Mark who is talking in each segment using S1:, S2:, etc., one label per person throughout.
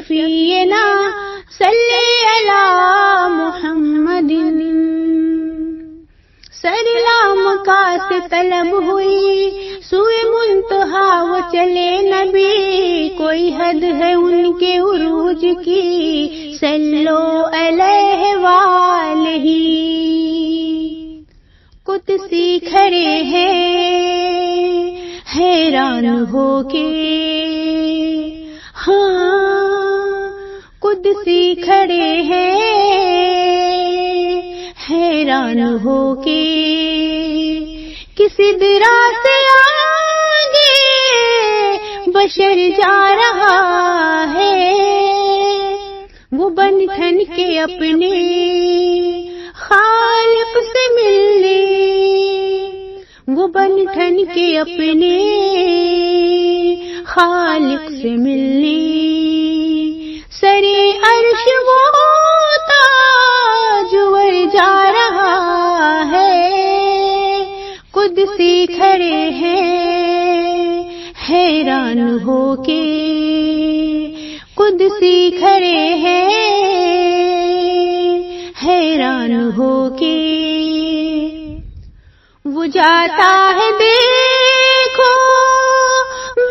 S1: شفیعنا صلی علی محمد. سلام کا سے طلب ہوئی سوئے منتہا وہ چلے نبی، کوئی حد ہے ان کے عروج کی، صلو علیہ وآلہ. قدسی کھڑے ہیں حیران ہو کے، ہاں قدسی کھڑے ہیں حیران ہو کے. کسی درا سے آگے بشر جا رہا ہے، وہ بن ٹھن کے اپنے خالق سے ملنے، وہ بن ٹھن کے اپنے خالق سے ملنے. سرے عرش وہ تاجور جا رہا ہے، قدسی کھڑے ہیں حیران ہو کے، قدسی کھڑے ہیں حیران ہو کے. وہ جاتا ہے دیکھو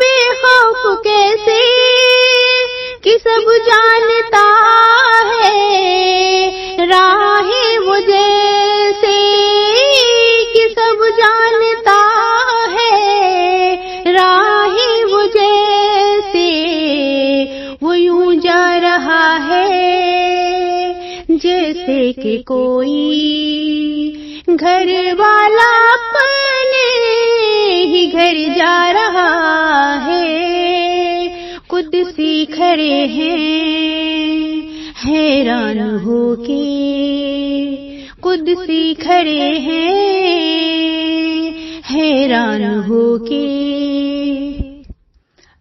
S1: بے خوف کیسے، کہ سب جانتا ہے راہ وہ جیسے، کہ سب جانتا ہے راہ وہ جیسے. وہ یوں جا رہا ہے جیسے کہ کوئی گھر والا اپنے ہی گھر جا رہا ہے. قدسی کھڑے ہیں حیران ہو کے، قدسی کھڑے ہیں حیران ہو کے.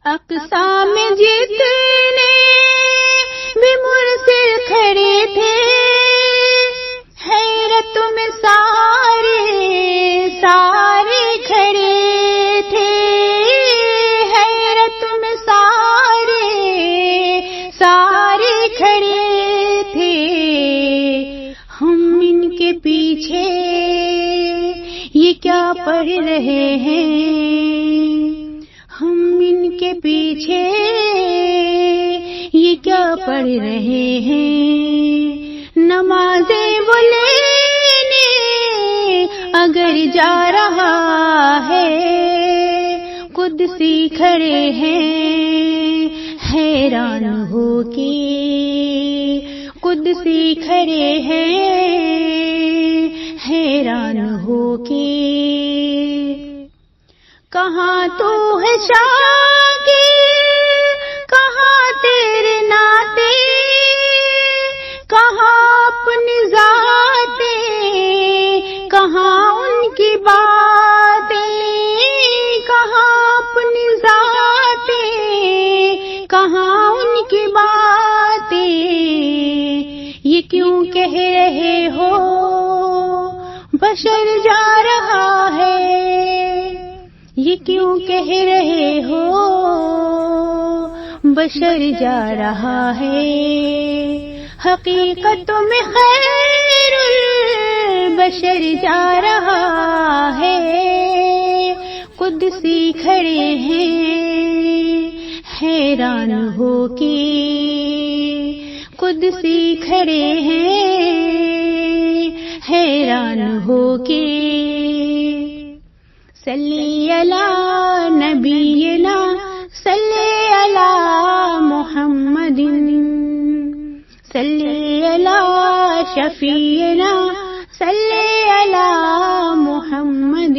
S1: اقصی میں جتنے بھی مرسل کھڑے تھے، حیرت میں سارے سارے کھڑے تھے، حیرت میں سارے سارے کھڑے تھے. ہم ان کے پیچھے یہ کیا پڑھ رہے ہیں، ہم ان کے پیچھے یہ کیا پڑھ رہے ہیں. نمازیں وہ لینے اگر جا رہا ہے، قدسی کھڑے ہیں حیران ہو کے، قدسی کھڑے ہیں حیران ہو کے. کہاں تو ہے شاکی، کہاں تیرے ناطے، کہاں اپنی ذاتیں، کہاں ان کی باتیں، کہاں اپنی ذاتیں، کہاں ان کی باتیں. یہ کیوں کہہ رہے ہو بشر جا رہا ہے، یہ کیوں کہہ رہے ہو بشر جا رہا ہے. حقیقت میں خیر البشر جا رہا ہے. قدسی کھڑے ہیں حیران ہو کے، قدسی کھڑے ہیں حیران ہو کے. صلی علی نبینا صلی علی محمد، صلی علی شفیعنا صلی علی محمد.